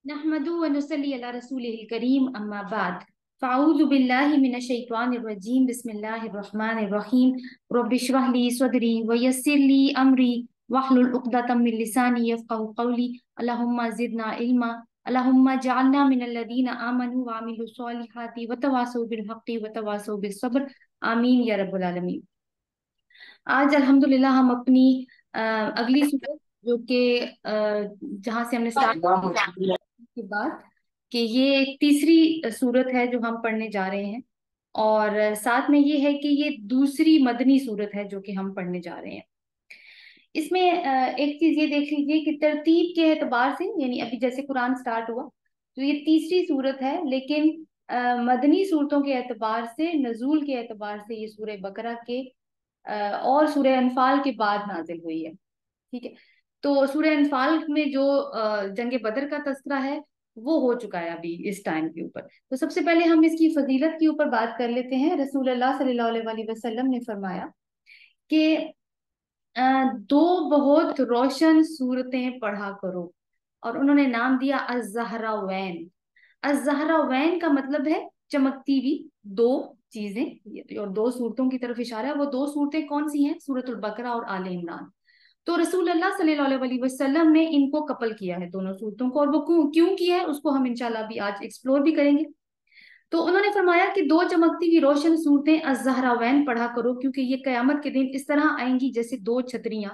नहमदु व नुसल्ली अला रसूलिल करीम अम्मा बाद फ़अऊज़ु बिल्लाहि मिनश शैतानिर रजीम बिस्मिल्लाहिर रहमानिर रहीम रब्बिश्रह ली सदरी व यस्सिर ली अमरी वहलुल उक़दतम मिन लिसानी यफ़क़हू क़ौली अल्लाहुम्मा ज़िदना इल्मा अल्लाहुम्मा जअलना मिनल लज़ीना आमनू व अमिलुस स्वालिहाति व तवासौ बिल हक़्क़ि व तवासौ बिस सब्र आमीन या रब्बल आलमीन। आज अल्हम्दुलिल्लाह हम अपनी अगली सूरत जो कि जहाँ से हमने स्टार्ट के बाद कि ये एक तीसरी सूरत है जो हम पढ़ने जा रहे हैं। और साथ में ये है कि ये दूसरी मदनी सूरत है जो कि हम पढ़ने जा रहे हैं। इसमें एक चीज ये देख लीजिए कि तरतीब के एतबार से, यानी अभी जैसे कुरान स्टार्ट हुआ तो ये तीसरी सूरत है, लेकिन मदनी सूरतों के एतबार से, नजूल के एतबार से ये सूरह बकरा के और सूरह अनफाल के बाद नाजिल हुई है। ठीक है। तो सूरह अनफाल में जो जंग बदर का तस्करा है वो हो चुका है अभी इस टाइम के ऊपर। तो सबसे पहले हम इसकी फजीलत के ऊपर बात कर लेते हैं। रसूल अल्लाह सल्लल्लाहु अलैहि वसल्लम ने फरमाया कि दो बहुत रोशन सूरतें पढ़ा करो, और उन्होंने नाम दिया अज़-ज़हरावैन। अज़-ज़हरावैन का मतलब है चमकती हुई दो चीजें, और दो सूरतों की तरफ इशारा है। वो दो सूरतें कौन सी हैं? सूरतुल बकरा और आले इमरान। तो रसूल अल्लाह सल्लल्लाहु अलैहि वसल्लम ने इनको कपल किया है, दोनों सूरतों को, और वो क्यों क्यों किया है उसको हम इंशाल्लाह भी आज एक्सप्लोर भी करेंगे। तो उन्होंने फरमाया कि दो चमकती हुई रोशन सूरतें अज़-ज़हरावैन पढ़ा करो, क्योंकि ये कयामत के दिन इस तरह आएंगी जैसे दो छतरियां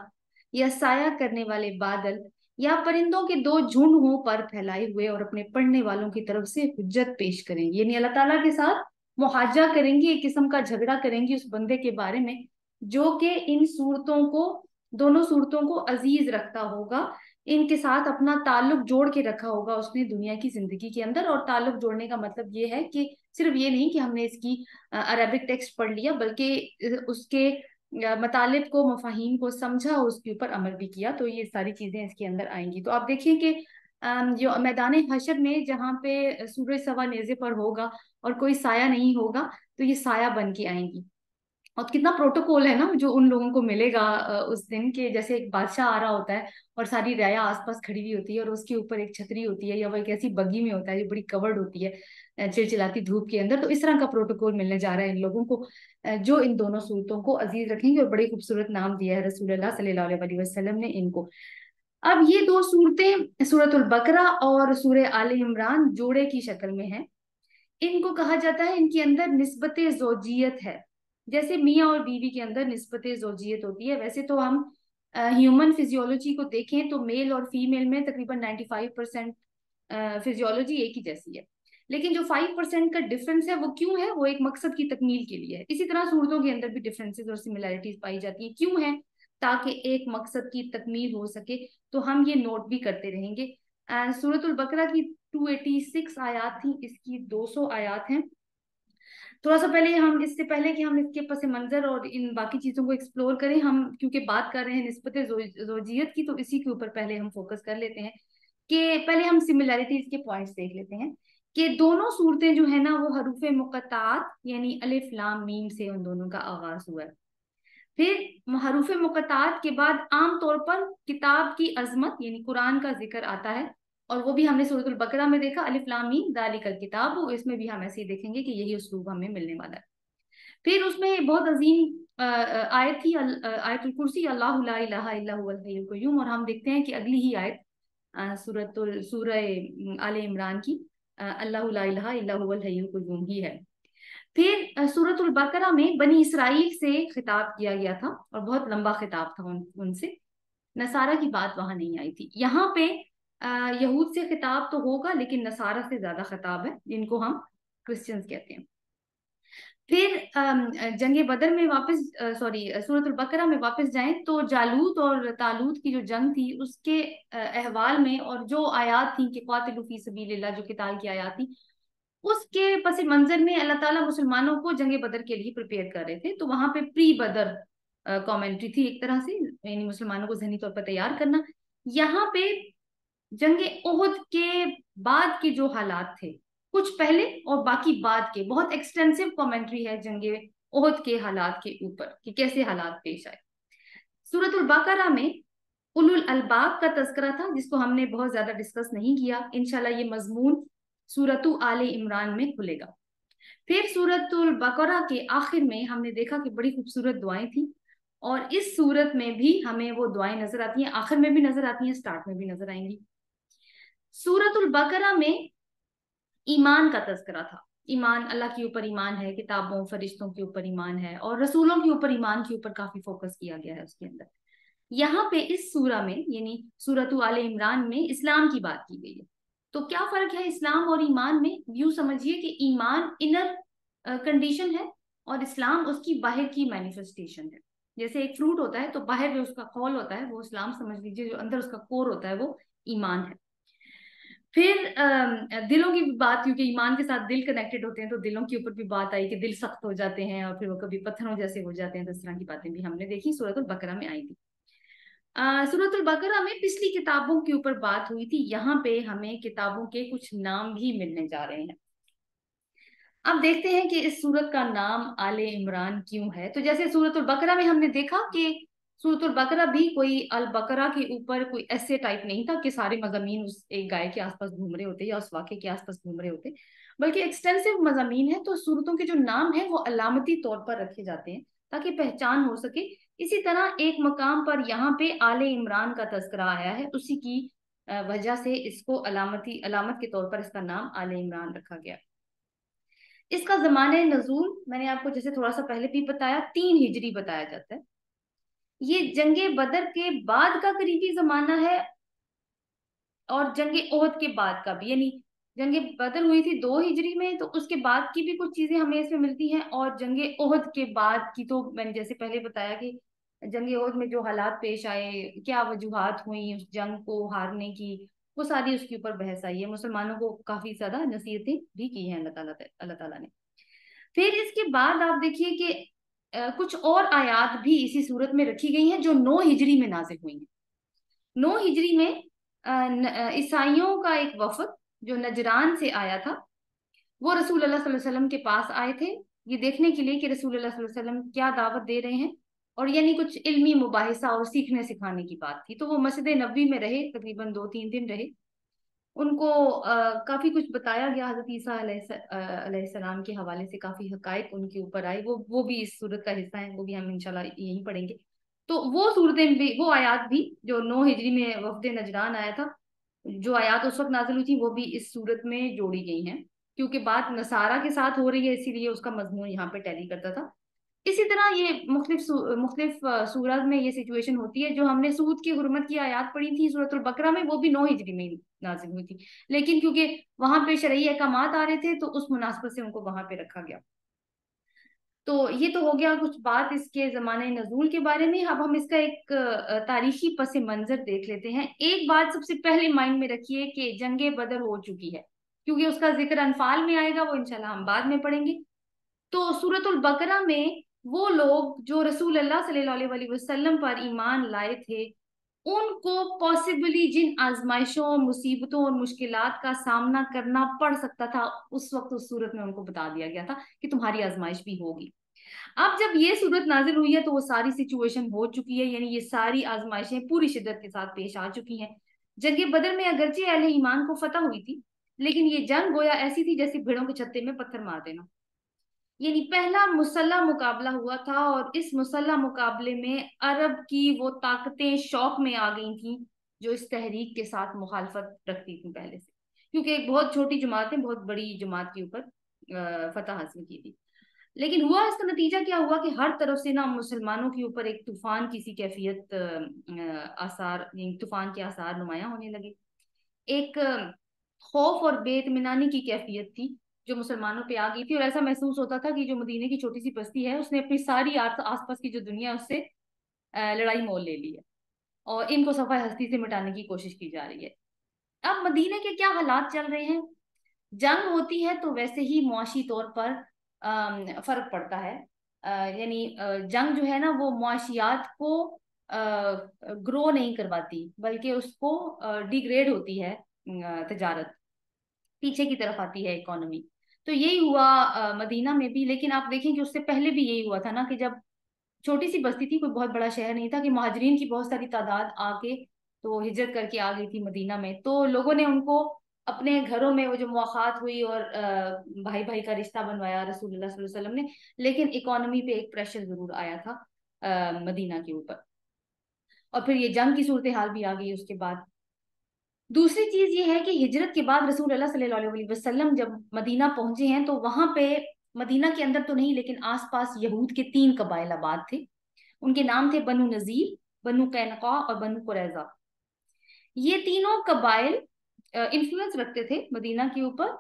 या साया करने वाले बादल या परिंदों के दो झुंड हों पर फैलाए हुए, और अपने पढ़ने वालों की तरफ से हुज्जत पेश करेंगी, यानी अल्लाह ताला के साथ मुहाजा करेंगी, एक किस्म का झगड़ा करेंगी उस बंदे के बारे में जो कि इन सूरतों को, दोनों सूरतों को अजीज रखता होगा, इनके साथ अपना ताल्लुक जोड़ के रखा होगा उसने दुनिया की जिंदगी के अंदर। और ताल्लुक जोड़ने का मतलब ये है कि सिर्फ ये नहीं कि हमने इसकी अरबिक टेक्स्ट पढ़ लिया, बल्कि उसके मतलब को, मफाहीम को समझा और उसके ऊपर अमल भी किया। तो ये सारी चीजें इसके अंदर आएंगी। तो आप देखिए कि जो मैदान हशर में जहाँ पे सूरज सवा नेज़े पर होगा और कोई साया नहीं होगा, तो ये साया बन के आएंगी। और कितना प्रोटोकॉल है ना जो उन लोगों को मिलेगा उस दिन के, जैसे एक बादशाह आ रहा होता है और सारी रियाया आसपास खड़ी हुई होती है और उसके ऊपर एक छतरी होती है, या वो एक ऐसी बग्गी में होता है जो बड़ी कवर्ड होती है चिलचिलाती धूप के अंदर। तो इस तरह का प्रोटोकॉल मिलने जा रहा है इन लोगों को जो इन दोनों सूरतों को अजीज रखेंगे, और बड़े खूबसूरत नाम दिया है रसूलुल्लाह सल्लल्लाहु अलैहि वसल्लम ने इनको। अब ये दो सूरतें सूरतुल बकरा और सूरह आले इमरान जोड़े की शक्ल में है। इनको कहा जाता है, इनके अंदर निस्बत जोजियत है। जैसे मियाँ और बीवी के अंदर निस्बत जोजियत होती है, वैसे तो हम ह्यूमन फिजियोलॉजी को देखें तो मेल और फीमेल में तकरीबन 95% फिजियोलॉजी एक ही जैसी है। लेकिन जो 5% का डिफरेंस है वो क्यों है? वो एक मकसद की तकमील के लिए है। इसी तरह सूरतों के अंदर भी डिफरेंसेस और सिमिलैरिटीज पाई जाती है। क्यों है? ताकि एक मकसद की तकमील हो सके। तो हम ये नोट भी करते रहेंगे। सूरतुल बकरा की 286 आयात थी, इसकी 200 आयात हैं। थोड़ा सा पहले हम, इससे पहले कि हम इसके पस मंजर और इन बाकी चीजों को एक्सप्लोर करें, हम क्योंकि बात कर रहे हैं निस्बत जोजियत की, तो इसी के ऊपर पहले हम फोकस कर लेते हैं कि पहले हम सिमिलैरिटीज के पॉइंट्स देख लेते हैं कि दोनों सूरतें जो है ना वो हरूफ मुक़त्तात यानी अलिफ लाम मीम से उन दोनों का आगाज हुआ है। फिर हरूफ मुक़त्तात के बाद आम तौर पर किताब की अजमत यानी कुरान का जिक्र आता है, और वो भी हमने सूरतुल बकरा में देखा, अलिफ लाम मीम दालिकल किताब। इसमें भी हम ऐसे ही देखेंगे कि यही उस्लूब हमें मिलने वाला है। फिर उसमें बहुत अजीम आयत थी आयतुल कुर्सी, अल्लाहु ला इलाहा इल्ला हुवल हय्युल कय्यूम। और हम देखते हैं कि अगली ही आयत सूरह आले इमरान की अल्लाहु ला इलाहा इल्ला हुवल हय्युल कय्यूम ही है। फिर सूरतुल बकरा में बनी इसराइल से खिताब किया गया था, और बहुत लंबा खिताब था उनसे। नसारा की बात वहां नहीं आई थी। यहाँ पे यहूद से खिताब तो होगा, लेकिन नसारा से ज्यादा खिताब है, जिनको हम क्रिश्चियंस कहते हैं। फिर जंग बदर में वापस, सॉरी सूरतुल बकरा में वापस जाएं तो जालूत और तालूत की जो जंग थी उसके अहवाल में, और जो आयात थी कि क़ातिलू फी सबीलिल्लाह, जो किताल की आयात थी, उसके पस मंजर में अल्लाह ताला मुसलमानों को जंग बदर के लिए प्रिपेयर कर रहे थे। तो वहां पे प्री बदर कमेंट्री थी एक तरह से, यानी मुसलमानों को जहनी तौर पर तैयार करना। यहाँ पे जंग ओहद के बाद के जो हालात थे, कुछ पहले और बाकी बाद के, बहुत एक्सटेंसिव कमेंट्री है जंग ओहद के हालात के ऊपर कि कैसे हालात पेश आए। सूरतुल बकरा में उलुल अलबाब का तज़किरा था, जिसको हमने बहुत ज्यादा डिस्कस नहीं किया। इंशाल्लाह ये मजमून सूरतु आले इमरान में खुलेगा। फिर सूरतुल बकरा के आखिर में हमने देखा कि बड़ी खूबसूरत दुआएं थी, और इस सूरत में भी हमें वो दुआएं नजर आती हैं, आखिर में भी नजर आती हैं, स्टार्ट में भी नजर आएंगी। सूरतुल बकरा में ईमान का तज़किरा था। ईमान, अल्लाह के ऊपर ईमान है, किताबों फरिश्तों के ऊपर ईमान है, और रसूलों के ऊपर ईमान के ऊपर काफी फोकस किया गया है उसके अंदर। यहाँ पे इस सूरा में यानी सूरतु आले इमरान में इस्लाम की बात की गई है। तो क्या फर्क है इस्लाम और ईमान में? यूं समझिए कि ईमान इनर कंडीशन है और इस्लाम उसकी बाहर की मैनिफेस्टेशन है। जैसे एक फ्रूट होता है तो बाहर जो उसका खोल होता है वो इस्लाम समझ लीजिए, जो अंदर उसका कोर होता है वो ईमान है। फिर दिलों की भी बात, क्योंकि ईमान के साथ दिल कनेक्टेड होते हैं, तो दिलों के ऊपर भी बात आई कि दिल सख्त हो जाते हैं और फिर वो कभी पत्थरों जैसे हो जाते हैं। तो इस तरह की बातें भी हमने देखी, सूरतुल बकरा में आई थी। सूरतुल बकरा में पिछली किताबों के ऊपर बात हुई थी, यहाँ पे हमें किताबों के कुछ नाम भी मिलने जा रहे हैं। अब देखते हैं कि इस सूरत का नाम आले इमरान क्यों है। तो जैसे सूरतुल बकरा में हमने देखा कि सूरतुल बकरा भी कोई अल बकरा के ऊपर कोई ऐसे टाइप नहीं था कि सारे मज़ामीन उस एक गाय के आसपास घूम रहे होते या उस वाक़े के आसपास घूम रहे होते, बल्कि एक्सटेंसिव मज़ामीन है। तो सूरतों के जो नाम है वो अलामती तौर पर रखे जाते हैं ताकि पहचान हो सके। इसी तरह एक मकाम पर यहाँ पे आले इमरान का तज़करा आया है, उसी की वजह से इसको अलामत के तौर पर इसका नाम आले इमरान रखा गया। इसका जमाने नजूल मैंने आपको जैसे थोड़ा सा पहले भी बताया, 3 हिजरी बताया जाता है। ये जंगे बदर के बाद का करीबी जमाना है और जंगे ओहद के बाद का भी, यानी जंगे बदर हुई थी 2 हिजरी में, तो उसके बाद की भी कुछ चीजें हमें इसमें मिलती हैं। और जंगे ओहद के बाद की तो मैंने जैसे पहले बताया कि जंगे ओहद में जो हालात पेश आए, क्या वजूहात हुई उस जंग को हारने की, वो सारी उसके ऊपर बहस आई है। मुसलमानों को काफी ज्यादा नसीहतें भी की हैं अल्लाह ताला ने। फिर इसके बाद आप देखिए कि कुछ और आयात भी इसी सूरत में रखी गई हैं जो 9 हिजरी में नाजिल हुई हैं। 9 हिजरी में ईसाइयों का एक वफद जो नजरान से आया था, वो रसूल अल्लाह सल्लल्लाहु अलैहि वसल्लम के पास आए थे, ये देखने के लिए कि रसूल अल्लाह सल्लल्लाहु अलैहि वसल्लम क्या दावत दे रहे हैं। और यानी कुछ इल्मी मुबाहिसा और सीखने सिखाने की बात थी। तो वो मस्जिद नबवी में रहे, तकरीबन 2-3 दिन रहे। उनको काफी कुछ बताया गया, हजरत ईसा अलैहिस्सलाम के हवाले से काफी हकायक उनके ऊपर आए। वो भी इस सूरत का हिस्सा है, वो भी हम इंशाल्लाह यहीं पढ़ेंगे। तो वो सूरतें भी, वो आयात भी जो 9 हिजरी में वफद नजरान आया था, जो आयात उस वक्त नाजिल हुई थी, वो भी इस सूरत में जोड़ी गई हैं, क्योंकि बात नसारा के साथ हो रही है, इसीलिए उसका मजमून यहाँ पे टैली करता था। इसी तरह ये मुख्तलिफ सूरत में ये सिचुएशन होती है। जो हमने सूद की हुर्मत की आयत पढ़ी थी सूरतुल बकरा में, वो भी 9 हिजरी में नाजिल हुई थी, लेकिन क्योंकि वहां पे शरई अहकामात आ रहे थे तो उस मुनासबत से उनको वहां पे रखा गया। तो ये तो हो गया कुछ बात इसके जमाने नजूल के बारे में। अब हम इसका एक तारीखी पस मंजर देख लेते हैं। एक बात सबसे पहले माइंड में रखिए कि जंगे बदर हो चुकी है, क्योंकि उसका जिक्र अनफाल में आएगा, वो इंशाल्लाह हम बाद में पढ़ेंगे। तो सूरतुल बकरा में वो लोग जो रसूल अल्लाह सल्लल्लाहु अलैहि वसल्लम पर ईमान लाए थे, उनको पॉसिबली जिन आजमाइशों, मुसीबतों और मुश्किलात का सामना करना पड़ सकता था, उस वक्त उस सूरत में उनको बता दिया गया था कि तुम्हारी आजमाइश भी होगी। अब जब ये सूरत नाजिल हुई है तो वो सारी सिचुएशन हो चुकी है, यानी ये सारी आजमाइशें पूरी शिद्दत के साथ पेश आ चुकी हैं। जंग बदर में अगरचे अहले ईमान को फतह हुई थी, लेकिन ये जंग गोया ऐसी थी जैसे भेड़ों के छत्ते में पत्थर मार देना। यानी पहला मुसल्ला मुकाबला हुआ था, और इस मुसल्ला मुकाबले में अरब की वो ताकतें शौक में आ गई थी जो इस तहरीक के साथ मुखालफत रखती थी पहले से, क्योंकि एक बहुत छोटी जमात ने बहुत बड़ी जमात के ऊपर फतह हासिल की थी। लेकिन हुआ इसका नतीजा क्या हुआ कि हर तरफ से ना मुसलमानों के ऊपर एक तूफान किसी कैफियत आसार, यानी तूफान के आसार नुमाया होने लगे। एक खौफ और बेइत्मीनानी की कैफियत थी जो मुसलमानों पे आ गई थी, और ऐसा महसूस होता था कि जो मदीने की छोटी सी बस्ती है उसने अपनी सारी आसपास की जो दुनिया है उससे लड़ाई मोल ले ली है, और इनको सफाई हस्ती से मिटाने की कोशिश की जा रही है। अब मदीने के क्या हालात चल रहे हैं? जंग होती है तो वैसे ही मुआशी तौर पर फर्क पड़ता है। यानी जंग जो है ना वो मुआशियात को ग्रो नहीं करवाती, बल्कि उसको डिग्रेड होती है, तजारत पीछे की तरफ आती है, इकोनॉमी। तो यही हुआ मदीना में भी। लेकिन आप देखें कि उससे पहले भी यही हुआ था ना, कि जब छोटी सी बस्ती थी, कोई बहुत बड़ा शहर नहीं था, कि महाजरीन की बहुत सारी तादाद आके तो हिजरत करके आ गई थी मदीना में। तो लोगों ने उनको अपने घरों में वो जो मुआखात हुई और भाई भाई का रिश्ता बनवाया रसूलुल्लाह सल्लल्लाहु अलैहि वसल्लम ने। लेकिन इकोनॉमी पे एक प्रेशर जरूर आया था मदीना के ऊपर, और फिर ये जंग की सूरत हाल भी आ गई उसके बाद। दूसरी चीज ये है कि हिजरत के बाद रसूल अल्लाह सल्लल्लाहु अलैहि वसल्लम जब मदीना पहुंचे हैं, तो वहां पे मदीना के अंदर तो नहीं लेकिन आसपास यहूद के 3 कबाइल आबाद थे। उनके नाम थे बनु नजीर, बनु कैनका और बनु कुरैजा। ये तीनों कबाइल इन्फ्लुएंस रखते थे मदीना के ऊपर।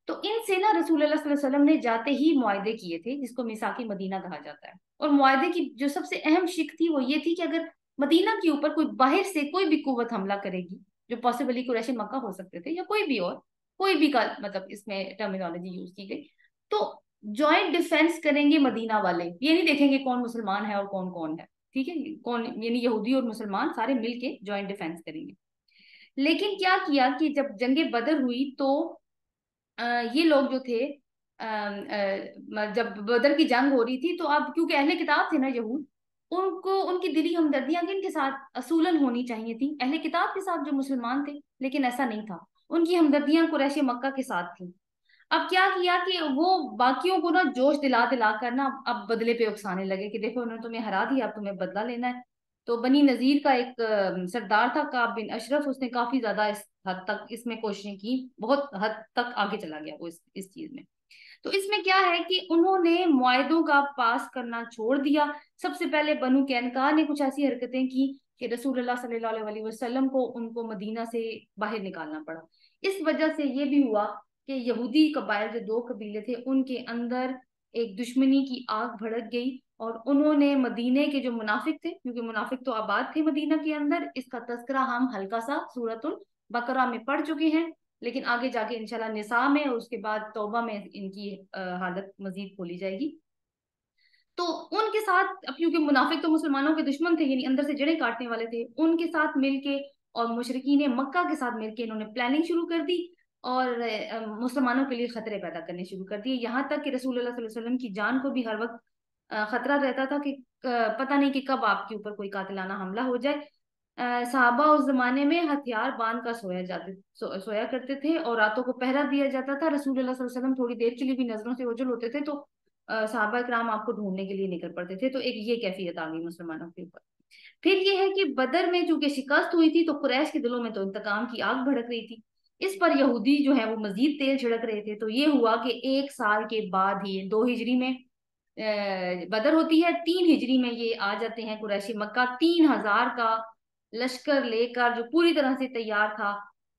तो इनसे ना रसूल अल्लाह सल्लल्लाहु अलैहि वसल्लम ने जाते ही मुआहदे किए थे, जिसको मिसाकी मदीना कहा जाता है। और मुआहदे की जो सबसे अहम शिक थी वो ये थी कि अगर मदीना के ऊपर कोई बाहर से कोई भी कुव्वत हमला करेगी, जो पॉसिबली कुरैश मक्का हो सकते थे या कोई भी और, कोई भी का मतलब इसमें टर्मिनोलॉजी यूज की गई, तो जॉइंट डिफेंस करेंगे मदीना वाले। ये नहीं देखेंगे कौन मुसलमान है और कौन कौन है, ठीक है, कौन यानी यहूदी और मुसलमान सारे मिलके जॉइंट डिफेंस करेंगे। लेकिन क्या किया कि जब जंगे बदर हुई तो ये लोग जो थे जब बदर की जंग हो रही थी, तो अब क्योंकि अहले किताब थे ना यहूद, उनको उनकी दिली हमदर्दियां किनके साथ असूलन होनी चाहिए थी, अहले किताब के साथ जो मुसलमान थे। लेकिन ऐसा नहीं था, उनकी हमदर्दियां कुरैश मक्का के साथ थी। अब क्या किया कि वो बाकियों को ना जोश दिला दिला कर ना अब बदले पे उकसाने लगे कि देखो उन्होंने तुम्हें हरा दिया, अब तुम्हें बदला लेना है। तो बनी नजीर का एक सरदार था काब बिन अशरफ, उसने काफी ज्यादा इस हद तक इसमें कोशिशें की, बहुत हद तक आगे चला गया वो इस चीज में। तो इसमें क्या है कि उन्होंने मुआहदों का पास करना छोड़ दिया। सबसे पहले बनु कैनका ने कुछ ऐसी हरकतें की कि रसूलुल्लाह सल्लल्लाहु अलैहि वसल्लम को उनको मदीना से बाहर निकालना पड़ा। इस वजह से ये भी हुआ कि यहूदी कबाइल जो 2 कबीले थे उनके अंदर एक दुश्मनी की आग भड़क गई, और उन्होंने मदीने के जो मुनाफिक थे, क्योंकि मुनाफिक तो आबाद थे मदीना के अंदर, इसका तस्करा हम हल्का सा सूरतुल बकरा में पढ़ चुके हैं। लेकिन आगे जाके इंशाल्लाह निसा में और उसके बाद तौबा में इनकी हालत मजीद खोली जाएगी। तो उनके साथ, अब क्योंकि मुनाफिक तो मुसलमानों के दुश्मन थे, यानी अंदर से जड़ें काटने वाले थे, उनके साथ मिलके और मुशरिकीन मक्का के साथ मिलके इन्होंने प्लानिंग शुरू कर दी और मुसलमानों के लिए खतरे पैदा करने शुरू कर दिए। यहाँ तक कि रसूलुल्लाह सल्लल्लाहु अलैहि वसल्लम की जान को भी हर वक्त खतरा रहता था कि पता नहीं कि कब आपके ऊपर कोई कातिलाना हमला हो जाए। साहबा उस जमाने में हथियार बांध कर सोया करते थे और रातों को पहरा दिया जाता था। रसूलुल्लाह सल्लल्लाहु अलैहि वसल्लम थोड़ी देर के लिए भी नजरों से ओझल होते थे तो साहबा इकराम आपको ढूंढने के लिए निकल पड़ते थे। तो एक ये कैफियत आ गई मुसलमानों के ऊपर। फिर ये है कि बदर में चूंकि शिकस्त हुई थी, तो कुरैश के दिलों में तो इंतकाम की आग भड़क रही थी। इस पर यहूदी जो है वो मजीद तेल छिड़क रहे थे। तो ये हुआ कि 1 साल के बाद ही 2 हिजरी में बदर होती है, 3 हिजरी में ये आ जाते हैं कुरैशी मक्का 3,000 का लश्कर लेकर, जो पूरी तरह से तैयार था।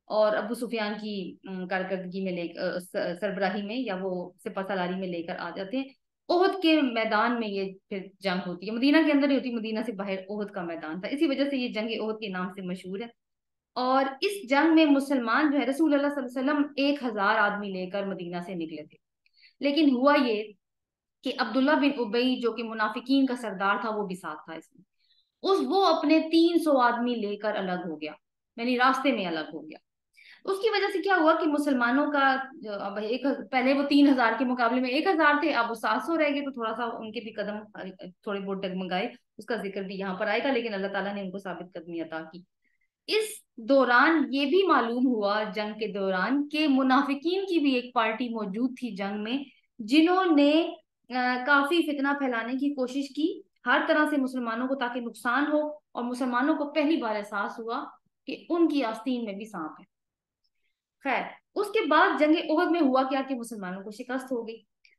और अबू सुफियान की कारकर्दगी में ले सरबराही में या वो सिपहसालारी में लेकर आ जाते हैं। ओहद के मैदान में ये फिर जंग होती है, मदीना के अंदर ही होती, मदीना से बाहर ओहद का मैदान था, इसी वजह से ये जंग ओहद के नाम से मशहूर है। और इस जंग में मुसलमान जो है रसूल अल्लाह सल्लल्लाहु अलैहि वसल्लम 1,000 आदमी लेकर मदीना से निकले थे। लेकिन हुआ ये कि अब्दुल्ला बिन उबई जो कि मुनाफिकीन का सरदार था वो भी साथ था इसमें। वो अपने 300 आदमी लेकर अलग हो गया, यानी रास्ते में अलग हो गया। उसकी वजह से क्या हुआ कि मुसलमानों का अब एक पहले वो 3,000 के मुकाबले में 1,000 थे, अब वो 700 रह गए। तो थोड़ा सा उनके भी कदम थोड़े बहुत डगमगाए, उसका जिक्र भी यहाँ पर आएगा। लेकिन अल्लाह ताला ने उनको साबित कदमी अता की। इस दौरान ये भी मालूम हुआ जंग के दौरान कि मुनाफिकीन की भी एक पार्टी मौजूद थी जंग में, जिन्होंने काफी फितना फैलाने की कोशिश की हर तरह से मुसलमानों को, ताकि नुकसान हो। और मुसलमानों को पहली बार एहसास हुआ कि उनकी आस्तीन में भी सांप है। खैर, उसके बाद जंग ओहद में हुआ क्या कि मुसलमानों को शिकस्त हो गई।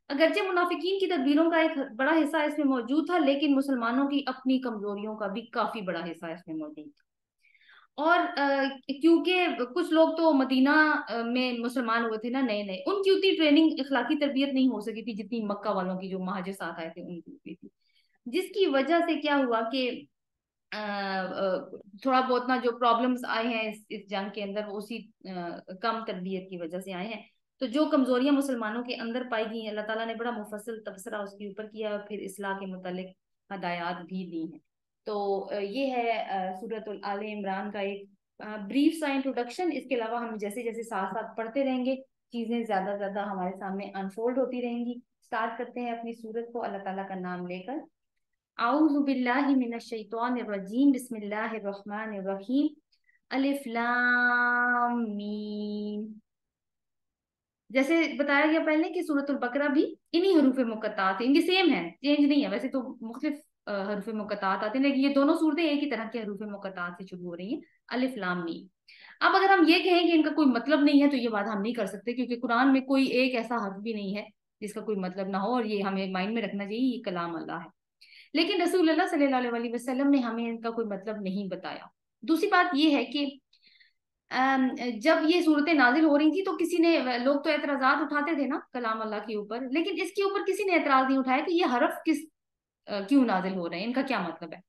अगरचे मुनाफिकीन की तदबीरों का एक बड़ा हिस्सा इसमें मौजूद था, लेकिन मुसलमानों की अपनी कमजोरियों का भी काफी बड़ा हिस्सा इसमें मौजूद था। और क्योंकि कुछ लोग तो मदीना में मुसलमान हुए थे ना नए नए, उनकी उतनी ट्रेनिंग इखलाकी तरबियत नहीं हो सकी थी जितनी मक्का वालों की जो महाजिर साथ आए थे उनकी हुई थी। जिसकी वजह से क्या हुआ कि थोड़ा बहुत ना जो प्रॉब्लम्स आए हैं इस जंग के अंदर, वो उसी कम तरबियत की वजह से आए हैं। तो जो कमजोरियां मुसलमानों के अंदर पाई गई हैं, अल्लाह ताला ने बड़ा मुफस्सल तबसरा उसके ऊपर किया और फिर इस्लाह के मुतालिक हदायत भी दी हैं। तो ये है सूरत आले इमरान का एक ब्रीफ सा इंट्रोडक्शन। इसके अलावा हम जैसे जैसे साथ साथ पढ़ते रहेंगे, चीजें ज्यादा ज्यादा हमारे सामने अनफोल्ड होती रहेंगी। स्टार्ट करते हैं अपनी सूरत को अल्लाह ताला का नाम लेकर। औज़ु बिल्लाहि मिनश शैतानिर रजीम, बिस्मिल्लाहिर रहमानिर रहीम। अलिफ लाम मीम। जैसे बताया गया पहले कि सूरतुल बकरा भी इन्हीं हरूफ मुकत्तात है, इनकी सेम है, चेंज नहीं है। वैसे तो मुख्तलिफ हरूफ मुकत्तात आते हैं, लेकिन ये दोनों सूरतें एक ही तरह के हरूफ मुकत्तात से शुरू हो रही हैं, अलिफ लाम मीम। अब अगर हम ये कहें कि इनका कोई मतलब नहीं है, तो ये बात हम नहीं कर सकते, क्योंकि कुरान में कोई एक ऐसा हर्फ भी नहीं है जिसका कोई मतलब ना हो, और ये हमें माइंड में रखना चाहिए, ये कलाम अल्लाह है। लेकिन रसूलुल्लाह सल्लल्लाहु अलैहि वसल्लम ने हमें इनका कोई मतलब नहीं बताया। दूसरी बात ये है कि जब ये सूरतें नाजिल हो रही थी तो किसी ने, लोग तो एतराजात उठाते थे ना कलाम अल्लाह के ऊपर, लेकिन इसके ऊपर किसी ने एतराज नहीं उठाया कि ये हरफ क्यों नाजिल हो रहे हैं, इनका क्या मतलब है।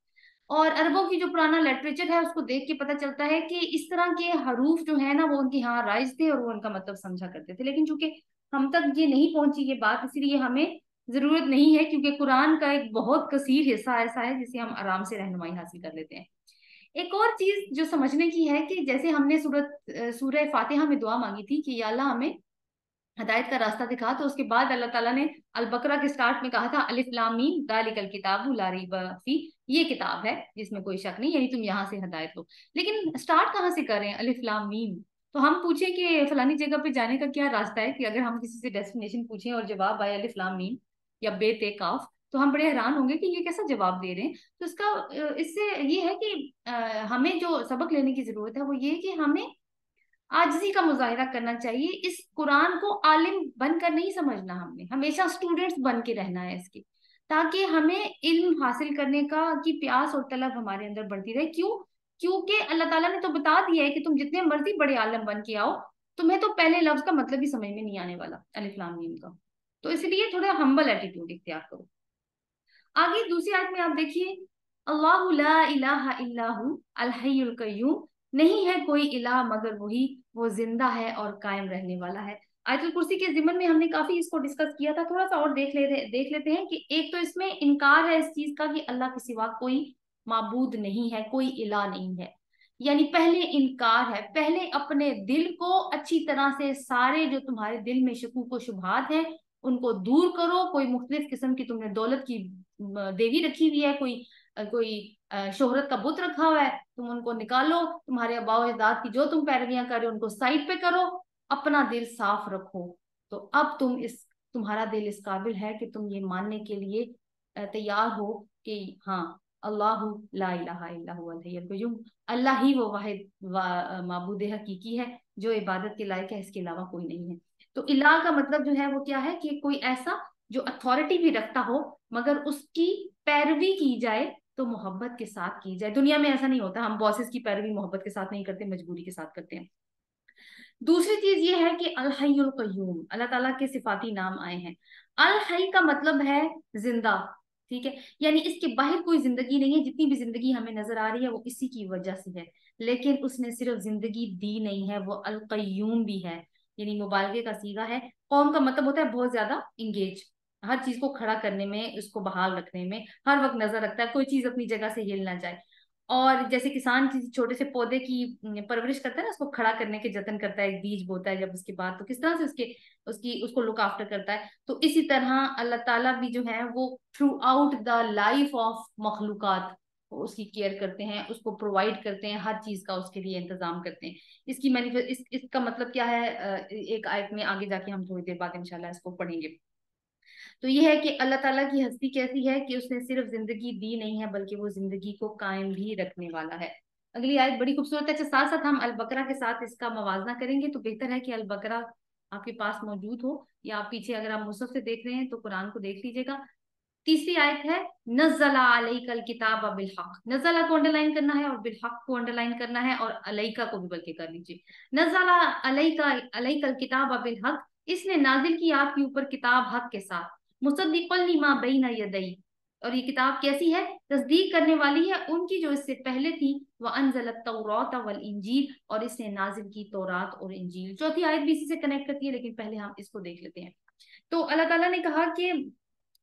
और अरबों की जो पुराना लिटरेचर है उसको देख के पता चलता है कि इस तरह के हरूफ जो है ना वो उनके यहाँ राइज थे, और वो उनका मतलब समझा करते थे। लेकिन चूंकि हम तक ये नहीं पहुंची ये बात, इसलिए हमें जरूरत नहीं है, क्योंकि कुरान का एक बहुत कसीर हिस्सा ऐसा है जिसे हम आराम से रहनुमाई हासिल कर लेते हैं। एक और चीज जो समझने की है कि जैसे हमने सूरह फातिहा में दुआ मांगी थी कि या अल्लाह हमें हदायत का रास्ता दिखा, तो उसके बाद अल्लाह ताला ने अल बकरा के स्टार्ट में कहा था अलिफ लाम मीम दालिकल किताबु ला रैब फी, ये किताब है जिसमें कोई शक नहीं, यानी तुम यहाँ से हदायत लो। लेकिन स्टार्ट कहाँ से करें अलिफ लाम मीम? तो हम पूछे कि फलानी जगह पे जाने का क्या रास्ता है, कि अगर हम किसी से डेस्टिनेशन पूछें और जवाब आए अलिफ लाम मीम या बे ते काफ, तो हम बड़े हैरान होंगे कि ये कैसा जवाब दे रहे हैं। तो इससे ये है कि हमें जो सबक लेने की जरूरत है वो ये है कि हमें आजिज़ी का मुजाहिरा करना चाहिए। इस कुरान को आलिम बनकर नहीं समझना, हमने हमेशा स्टूडेंट्स बन के रहना है इसके, ताकि हमें इल्म हासिल करने का की प्यास और तलब हमारे अंदर बढ़ती रहे। क्यों? क्योंकि अल्लाह ताला ने तो बता दिया है कि तुम जितने मर्जी बड़े आलिम बन के आओ, तुम्हें तो पहले लफ्ज का मतलब ही समझ में नहीं आने वाला अलिफ लाम मीम का। तो इसलिए थोड़ा हम्बल एटीट्यूड इख्तियार करो। आगे दूसरी आयत में आप देखिए, अल्लाहु ला इलाहा इल्लाहु अल हय्युल कय्यूम, नहीं है कोई इलाह मगर वही, वो जिंदा है और कायम रहने वाला है। आयतुल कुर्सी के जिमन में हमने काफी इसको डिस्कस किया था, थोड़ा सा और देख लेते हैं कि एक तो इसमें इनकार है इस चीज का कि अल्लाह के सिवा कोई माबूद नहीं है, कोई इलाह नहीं है। यानी पहले इनकार है, पहले अपने दिल को अच्छी तरह से सारे जो तुम्हारे दिल में शकूक व शुबहात हैं उनको दूर करो। कोई मुख्तलिफ किस्म की तुमने दौलत की देवी रखी हुई है, कोई शोहरत का बुत रखा हुआ है, तुम उनको निकालो। तुम्हारे आबाओ अजदाद की जो तुम पैरवियां कर रहे हो उनको साइड पे करो, अपना दिल साफ रखो। तो अब तुम्हारा दिल इस काबिल है कि तुम ये मानने के लिए तैयार हो कि हाँ, अल्लाह ला इलाहा इल्ला हुवल हय्युल कय्यूम, अल्लाह ही वो वाहिद माबूद हकीकी है जो इबादत के लायक है, इसके अलावा कोई नहीं है। तो इलाह का मतलब जो है वो क्या है, कि कोई ऐसा जो अथॉरिटी भी रखता हो मगर उसकी पैरवी की जाए तो मोहब्बत के साथ की जाए। दुनिया में ऐसा नहीं होता, हम बॉसेस की पैरवी मोहब्बत के साथ नहीं करते, मजबूरी के साथ करते हैं। दूसरी चीज ये है कि अल हय्युल कय्यूम, अल्लाह ताला के सिफाती नाम आए हैं। अल हई का मतलब है जिंदा, ठीक है, यानी इसके बाहर कोई जिंदगी नहीं है, जितनी भी जिंदगी हमें नजर आ रही है वो इसी की वजह से है। लेकिन उसने सिर्फ जिंदगी दी नहीं है, वो अल कय्यूम भी है, यानी मुबालगे का सीगा है। कौम का मतलब होता है बहुत ज्यादा इंगेज, हर चीज को खड़ा करने में, उसको बहाल रखने में हर वक्त नजर रखता है, कोई चीज अपनी जगह से हिल ना जाए। और जैसे किसान किसी छोटे से पौधे की परवरिश करता है ना, उसको खड़ा करने के जतन करता है, एक बीज बोता है, जब उसके बाद तो किस तरह से उसको लुक आफ्टर करता है, तो इसी तरह अल्लाह ताला भी जो है वो throughout the life of मखलूकात उसकी केयर करते हैं, उसको प्रोवाइड करते हैं, हर चीज का उसके लिए इंतजाम करते हैं। इसका मतलब क्या है, एक आयत में आगे जाके हम थोड़ी देर बाद इंशाल्लाह इसको पढ़ेंगे। तो ये है कि अल्लाह ताला की हस्ती कैसी है कि उसने सिर्फ जिंदगी दी नहीं है बल्कि वो जिंदगी को कायम भी रखने वाला है। अगली आयत बड़ी खूबसूरत है। अच्छा, साथ साथ हम अल बकरा के साथ इसका मवाजना करेंगे, तो बेहतर है कि अल बकरा आपके पास मौजूद हो, या आप पीछे अगर आप मुसहफ से देख रहे हैं तो कुरान को देख लीजिएगा। तीसरी आयत है नज़्ज़ला अलैकल किताब बिल हक, नज़्ज़ला को अंडरलाइन करना है और बिल हक को अंडरलाइन करना है, और अलैका को भी बल्कि कर लीजिए। नज़्ज़ला अलैका अलैकल किताब बिल हक, इसने नाजिल की आपके ऊपर किताब हक के साथ, मुसद्दिक़न लिमा बैना यदै, और ये किताब कैसी है, तस्दीक करने वाली है उनकी जो इससे पहले थी। व अनज़लत तौरात वल इंजील, और इसने नाजिल की तौरात और इंजील। चौथी आयत भी इसी से कनेक्ट करती है, लेकिन पहले हम इसको देख लेते हैं। तो अल्लाह ताला ने कहा कि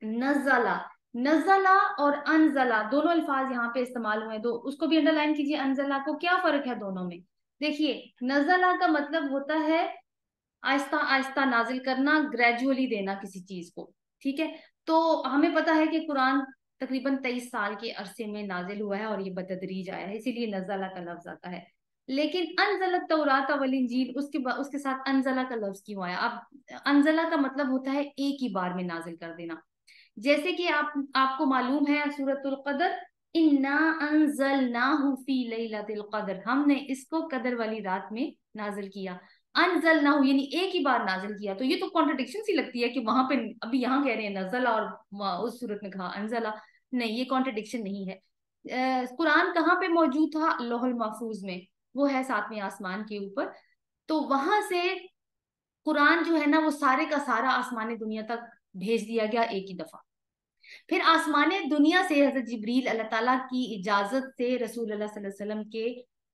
नज़ला, नज़ला और अनजला दोनों अल्फाज यहाँ पे इस्तेमाल हुए हैं, तो उसको भी अंडरलाइन कीजिए। अनजला को क्या फर्क है दोनों में? देखिए, नज़ला का मतलब होता है आहिस्ता आहिस्ता नाजिल करना, ग्रेजुअली देना किसी चीज को, ठीक है। तो हमें पता है कि कुरान तकरीबन 23 साल के अरसे में नाजिल हुआ है और ये बतदरीज आया है, इसीलिए नज़ला का लफ्ज आता है। लेकिन अनजलत तौरात वल इंजील उसके साथ अनजला का लफ्ज क्यों आया? अब अनजला का मतलब होता है एक ही बार में नाजिल कर देना। जैसे कि आपको मालूम है सूरतुल कदर, इन्ना अंजलनाहु फी लैलतिल कदर, हमने इसको कदर वाली रात में नाजिल किया। अनजलनाहु यानी एक ही बार नाजिल किया, तो ये तो कॉन्ट्रडिक्शन सी लगती है कि वहां पे अभी यहाँ कह रहे हैं नजला और उस सूरत में कहा अनजला। नहीं, ये कॉन्ट्रडिक्शन नहीं है। कुरान कहाँ पे मौजूद था? लोहल महफूज में, वो है सातवें आसमान के ऊपर। तो वहां से कुरान जो है ना वो सारे का सारा आसमान दुनिया तक भेज दिया गया एक ही दफा। फिर आसमान दुनिया से हजरत जिब्रील अल्लाह ताला की इजाजत से रसूल अल्लाह सल्लल्लाहु अलैहि वसल्लम के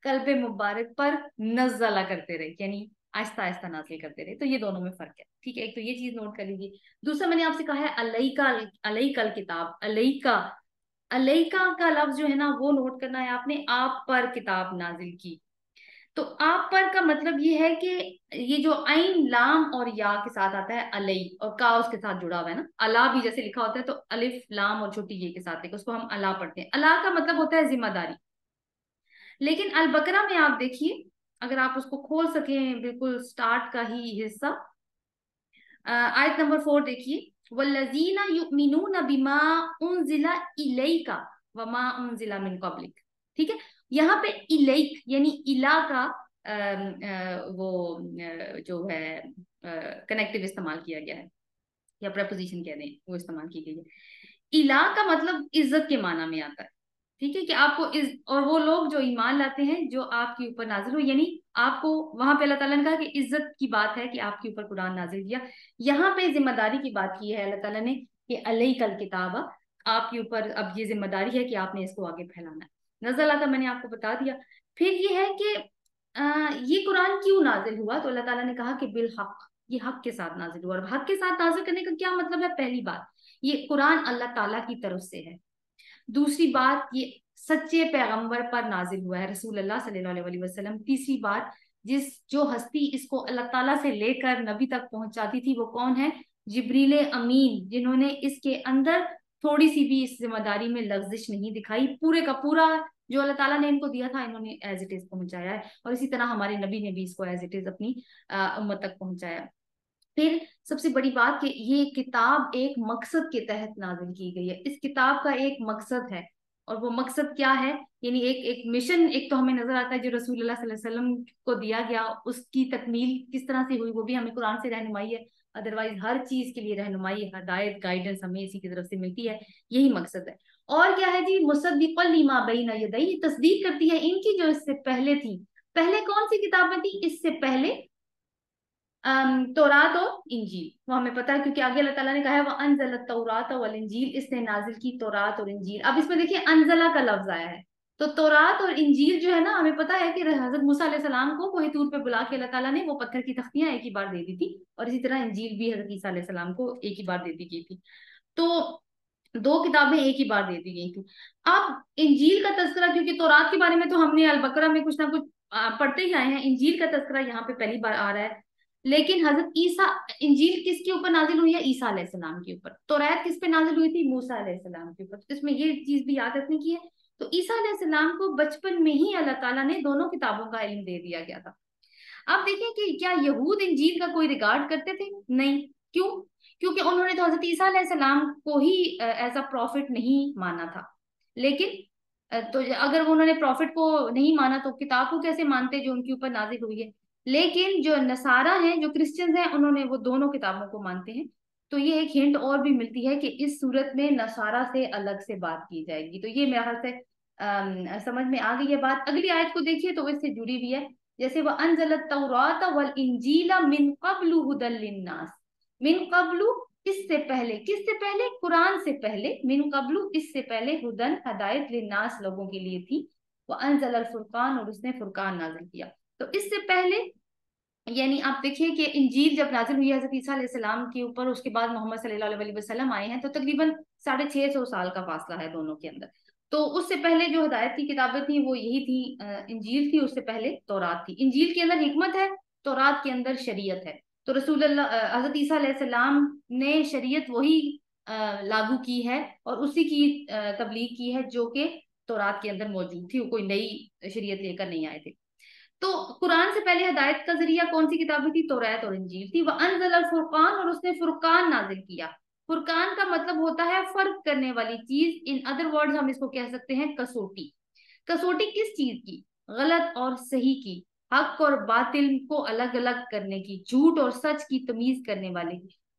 कल्बे मुबारक पर नज़ला करते रहे, यानी आहिस्ता आहिस्ता नाज़िल करते रहे। तो ये दोनों में फर्क है, ठीक है? एक तो ये चीज नोट कर लीजिए। दूसरा, मैंने आपसे कहा है अलैका, अलैकल किताब, अलैका, अलैका का लफ्ज जो है ना वो नोट करना है आपने, आप पर किताब नाजिल की। तो आप पर का मतलब ये है कि ये जो आइन लाम और या के साथ आता है अलई, और का उसके साथ जुड़ा हुआ है ना, अला भी जैसे लिखा होता है तो अलिफ लाम और छोटी ये के साथ है, उसको हम अला पढ़ते हैं। अला का मतलब होता है जिम्मेदारी। लेकिन अल बकरा में आप देखिए, अगर आप उसको खोल सकें, बिल्कुल स्टार्ट का ही हिस्सा, आयत नंबर 4 देखिए, वल्लजीना युमिनूना बिमा उनजिला इलैका वमा उनजिला मिन कब्लिक। ठीक है, यहाँ पे इलैक यानी इला का जो है कनेक्टिव इस्तेमाल किया गया है, या प्रपोजिशन कह दें वो इस्तेमाल की गई है। इला का मतलब इज्जत के माना में आता है। ठीक है, कि आपको इस और वो लोग जो ईमान लाते हैं जो आपके ऊपर नाजिल हो, यानी आपको वहां पे अल्लाह ताला ने कहा कि इज्जत की बात है कि आपके ऊपर कुरान नाजिल किया। यहाँ पे जिम्मेदारी की बात की है अल्लाह ताला ने कि अलई कल किताब, आपके ऊपर अब ये जिम्मेदारी है कि आपने इसको आगे फैलाना है। नजल का मैंने आपको बता दिया। फिर ये है कि ये कुरान क्यों नाजिल हुआ? तो अल्लाह ताला ने कहा कि बिल हक, ये हक के साथ नाजिल हुआ। और हक के साथ नाजिल करने का क्या मतलब है? पहली बात, ये कुरान अल्लाह ताला की तरफ से है। दूसरी बात, ये सच्चे पैगंबर पर नाजिल हुआ है, रसूल अल्लाह सल्लल्लाहु अलैहि वसल्लम। तीसरी बात, जो हस्ती इसको अल्लाह ताला से लेकर नबी तक पहुंचाती थी वो कौन है? जिब्रील अमीन, जिन्होंने इसके अंदर थोड़ी सी भी इस जिम्मेदारी में लग्जिश नहीं दिखाई। पूरे का पूरा जो अल्लाह ताला ने इनको दिया था इन्होंने एज इट इज पहुंचाया है, और इसी तरह हमारे नबी ने भी इसको एज इट इज अपनी उम्मत तक पहुंचाया। फिर सबसे बड़ी बात कि ये किताब एक मकसद के तहत नाजिल की गई है। इस किताब का एक मकसद है, और वो मकसद क्या है? यानी एक एक मिशन, एक तो हमें नजर आता है जो रसूलुल्लाह सल्लल्लाहु अलैहि वसल्लम को दिया गया, उसकी तकमील किस तरह से हुई वो भी हमें कुरान से रहनुमाई है। अदरवाइज हर चीज के लिए रहनुमाई, हदायत, गाइडेंस हमें इसी की तरफ से मिलती है। यही मकसद है। और क्या है जी? मुसद्दिक़ल लिमा बैना यदैहि, तस्दीक करती है इनकी जो इससे पहले थी। पहले कौन सी किताबें थी इससे पहले? तौरात और इंजील, वो हमें पता है क्योंकि आगे अल्लाह ताला ने कहा है वह अनजल तौरात वल इंजील, इसने नाजिल की तौरात और इंजील। अब इसमें देखिए अनजला का लफ्ज आया है, तो तौरात और इंजील जो है ना, हमें पता है कि हजरत मूसा अलैहि सलाम को कोहे तूर पे बुला के अल्लाह ताला ने वो पत्थर की तख्तियां एक ही बार दे दी थी, और इसी तरह इंजील भी हजरत ईसा अलैहि सलाम को एक ही बार दे दी गई थी। तो दो किताबें एक ही बार दे दी गई थी। अब इंजील का तस्करा, क्योंकि तौरात के बारे में तो हमने अल बकरा में कुछ ना कुछ पढ़ते ही आए हैं, इंजील का तस्करा यहाँ पे पहली बार आ रहा है। लेकिन हजरत ईसा, इंजील किसके ऊपर नाजिल हुई है? ईसा अलैहिस्सलाम के ऊपर। तौरात किस पे नाजिल हुई थी? मूसा अलैहिस्सलाम के ऊपर। तो इसमें ये चीज भी याद रखने की है। तो ईसा अलैहिस्सलाम को बचपन में ही अल्लाह ताला ने दोनों किताबों का इल्म दे दिया गया था। अब देखिए कि क्या यहूद इंजील का कोई रिगार्ड करते थे? नहीं। क्यों? क्योंकि उन्होंने तो हजरत ईसा अलैहिस्सलाम को ही एज अ प्रॉफिट नहीं माना था। लेकिन तो अगर वो उन्होंने प्रॉफिट को नहीं माना तो किताब को कैसे मानते जो उनके ऊपर नाजिल हुई है? लेकिन जो नसारा हैं, जो क्रिश्चियंस हैं, उन्होंने वो दोनों किताबों को मानते हैं। तो ये एक हिंट और भी मिलती है कि इस सूरत में नसारा से अलग से बात की जाएगी। तो ये मेरे ख्याल से समझ में आ गई है बात। अगली आयत को देखिए तो इससे जुड़ी हुई है। जैसे वह अनजलत तौरात वल इंजीला मिन कब्लु हुदल लिन्नास, मिन कब्लु इससे पहले, किससे पहले? कुरान से पहले। मिन कब्लु इससे पहले, हुदन हदायत लिन्नास लोगों के लिए थी। वह अनजल अल फुरकान और उसने फुरकान नाजिल किया। तो इससे पहले, यानी आप देखिए कि इंजील जब नाजिल हुई है हजरत ईसा अलैहिस्सलाम के ऊपर, उसके बाद मोहम्मद सल्लल्लाहु अलैहि वसल्लम आए हैं, तो तकरीबन 650 साल का फासला है दोनों के अंदर। तो उससे पहले जो हिदायत की किताबें थी वो यही थी, इंजील थी, उससे पहले तौरात थी। इंजील के अंदर हिकमत है, तौरात के अंदर शरीयत है। तो हजरत ईसा अलैहिस्सलाम ने शरीयत वही लागू की है और उसी की तबलीग की है जो कि तौरात के अंदर मौजूद थी। वो कोई नई शरीयत लेकर नहीं आए थे। तो कुरान से पहले हिदायत का जरिया कौन सी किताबें थी? तौरात और इंजील थी। वह अनजल अल फुरकान, और उसने फुरकान नाजिल किया। फुरकान का मतलब होता है फर्क करने वाली चीज। इन अदर वर्ड्स हम इसको कह सकते हैं कसौटी। कसौटी किस चीज की? गलत और सही की, हक और बातिल को अलग अलग करने की, झूठ और सच की तमीज करने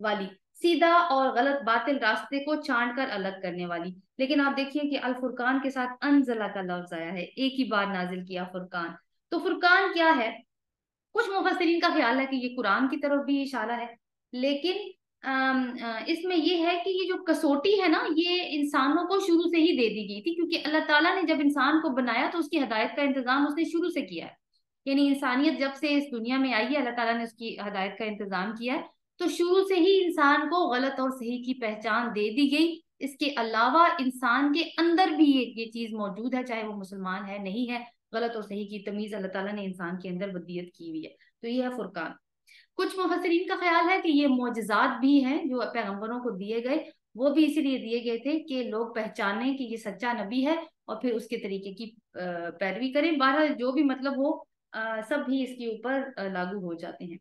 वाली, सीधा और गलत बातिल रास्ते को छांट कर अलग करने वाली। लेकिन आप देखिए कि अल फुरकान के साथ अनजला का लफ्ज आया है, एक ही बार नाजिल किया फुरकान। तो फुरकान क्या है? कुछ मुफस्सिरीन का ख्याल है कि ये कुरान की तरफ भी इशारा है, लेकिन इसमें ये है कि ये जो कसौटी है ना, ये इंसानों को शुरू से ही दे दी गई थी, क्योंकि अल्लाह ताला ने जब इंसान को बनाया तो उसकी हदायत का इंतजाम उसने शुरू से किया है। यानी इंसानियत जब से इस दुनिया में आई है, अल्लाह ताला ने उसकी हदायत का इंतजाम किया है। तो शुरू से ही इंसान को गलत और सही की पहचान दे दी गई। इसके अलावा इंसान के अंदर भी ये चीज मौजूद है, चाहे वो मुसलमान है नहीं है, गलत और सही की तमीज अल्लाह ताला ने इंसान के अंदर बदियत की हुई है। तो ये है फुरकान। कुछ मुफस्सिरीन का ख्याल है कि ये मोजज़ात भी हैं जो पैगंबरों को दिए गए, वो भी इसीलिए दिए गए थे कि लोग पहचानें कि ये सच्चा नबी है और फिर उसके तरीके की पैरवी करें। बहरहाल जो भी मतलब हो, सब भी इसके ऊपर लागू हो जाते हैं।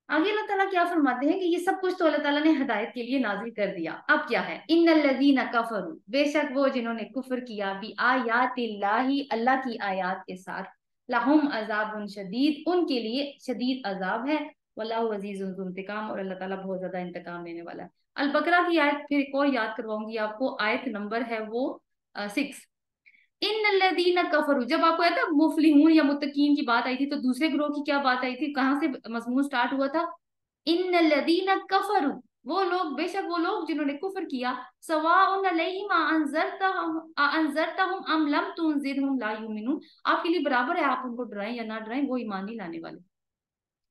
आगे अल्लाह ताला क्या फरमाते हैं कि ये सब कुछ तो अल्लाह ताला ने हिदायत के लिए नाजिल कर दिया। अब क्या है? इन्नल्लज़ीना कफरू, बेशक वो जिन्होंने कुफर किया, भी आयातिल्लाही, अल्लाह की आयत के साथ, लहुम अजाबुन शदीद, उनके लिए शदीद अजाब है। वल्लाहु अजीजुन ज़ु इंतकाम, और अल्लाह ताला बहुत ज्यादा इंतकाम लेने वाला है। अल बकरा की आयत फिर एक और याद करवाऊंगी आपको, आयत नंबर है वो 6। इन्नल्लज़ीना कफरू, जब आपको याद है मुफलिहून या मुत्तकीन की बात आई थी, तो दूसरे ग्रोह की क्या बात आई थी, कहां से मजमून स्टार्ट हुआ था? इन्नल्लज़ीना कफरू, वो लोग, बेशक वो लोग जिन्होंने कुफर किया, सवाउन अलैहिम अअंज़रतहुम अम लम तुनज़िरहुम ला युमिनून, आपके लिए बराबर है आप उनको डराएं या ना डराएं, वो ईमान नहीं लाने वाले।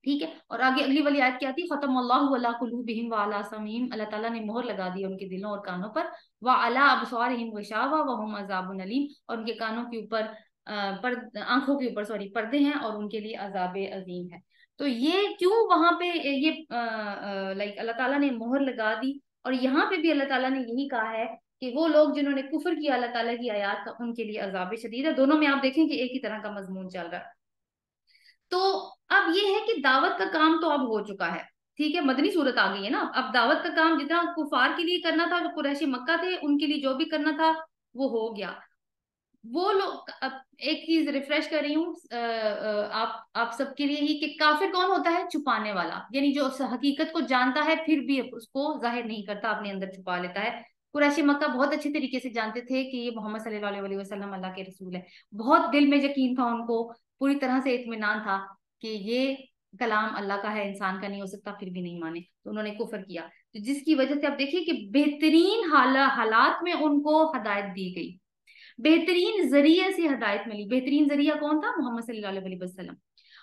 ठीक है। और आगे अगली वाली आयत क्या थी? खतमल्लाहु अला कुलूबिहिम व अला समीहिम, अल्लाह ताला ने मोहर लगा दी उनके दिलों और कानों पर, व अला अबसारिहिम गिशावा व हुम अज़ाबुन अलीम, और उनके कानों के ऊपर आंखों के ऊपर सॉरी पर्दे हैं और उनके लिए अजाब अजीम है। तो ये क्यों वहां पे ये लाइक अल्लाह ताला ने मोहर लगा दी, और यहाँ पे भी अल्लाह ताला ने यही कहा है कि वो लोग जिन्होंने कुफर किया अल्लाह ताला की आयत का, उनके लिए अजाब शदीद है। दोनों में आप देखें कि एक ही तरह का मजमून चल रहा है। तो अब ये है कि दावत का काम तो अब हो चुका है। ठीक है, मदनी सूरत आ गई है ना। अब दावत का काम जितना कुफार के लिए करना था, जो कुरैशी मक्का थे उनके लिए जो भी करना था वो हो गया। वो लोग, अब एक चीज रिफ्रेश कर रही हूँ आप सबके लिए ही, कि काफिर कौन होता है? छुपाने वाला, यानी जो उस हकीकत को जानता है फिर भी उसको जाहिर नहीं करता, अपने अंदर छुपा लेता है। कुरैशी मक्का बहुत अच्छे तरीके से जानते थे कि ये मोहम्मद सल्लल्लाहु अलैहि वसल्लम अल्लाह के रसूल है। बहुत दिल में यकीन था उनको, पूरी तरह से इत्मीनान था कि ये कलाम अल्लाह का है, इंसान का नहीं हो सकता, फिर भी नहीं माने, तो उन्होंने कुफर किया। तो जिसकी वजह से आप देखिए कि बेहतरीन हालात में उनको हदायत दी गई, बेहतरीन जरिए से हदायत मिली। बेहतरीन जरिया कौन था? मोहम्मद सल्लल्लाहु अलैहि वसल्लम।